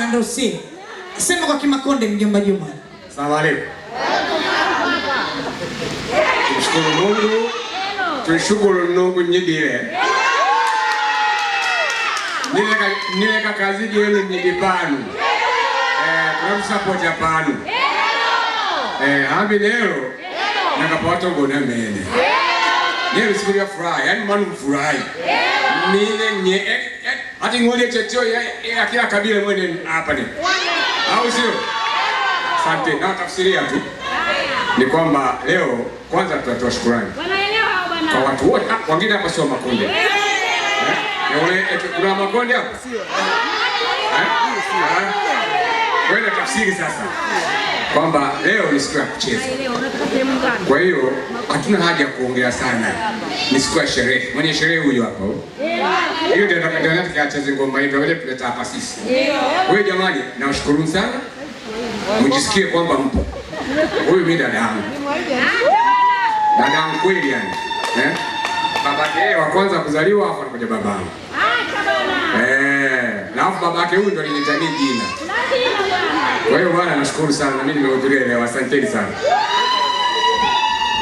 ndo si. Sema kwa Kimakonde mjomba Juma. Asalamu alaykum. Tushukuru Mungu. Tushukuru Mungu nyidire. Nileka kazi yenu nyidipanu. Kwa support ya panu. Habi leo nakapata ngona mene. Leo siku ya furaha, yani manu furahi. Nye hati ngole checho ya kila kabila mwene hapa ni. Au sio? Asante. Na tafsiria tu ni kwamba leo kwanza tutatoa shukrani. Wanaelewa bwana. Kwa watu wote wengine hapa sio Makonde. Kuna Makonde hapa? Sio. Wewe tafsiri sasa kwamba leo ni siku ya kucheza. Kwa hiyo hatuna haja ya kuongea sana. Ni siku ya sherehe. Mwenye sherehe huyu hapa. Hiyo ndio nataka tuacheze ngoma hiyo wale tuleta hapa sisi. Wewe jamani, nawashukuru sana. Mjisikie kwamba mpo. Huyu mimi dada yangu. Dada yangu kweli yani. Babake wa kwanza kuzaliwa hapo anakuja babangu. Na hapo babake huyu ndo alinitania jina. Kwa hiyo bwana nashukuru sana na mimi nimehudhuria leo. Asanteni sana.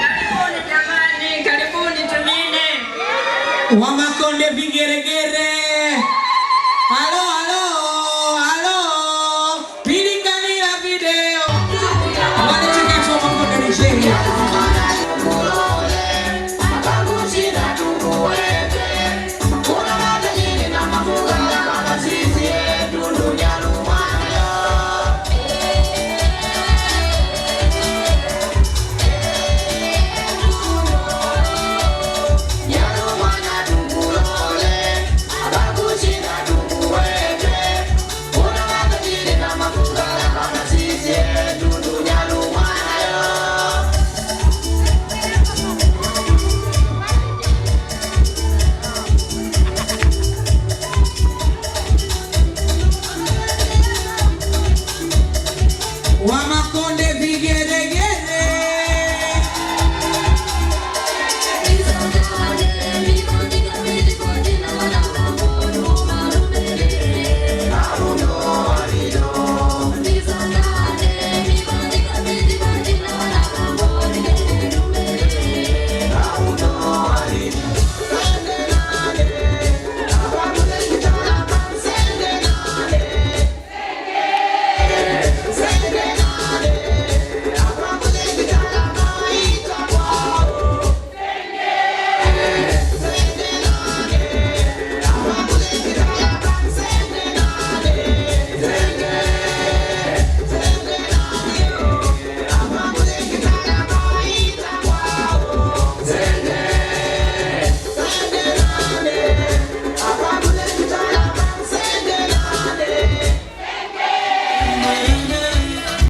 Karibuni jamani, karibuni tumine. Wa Makonde vigeregere.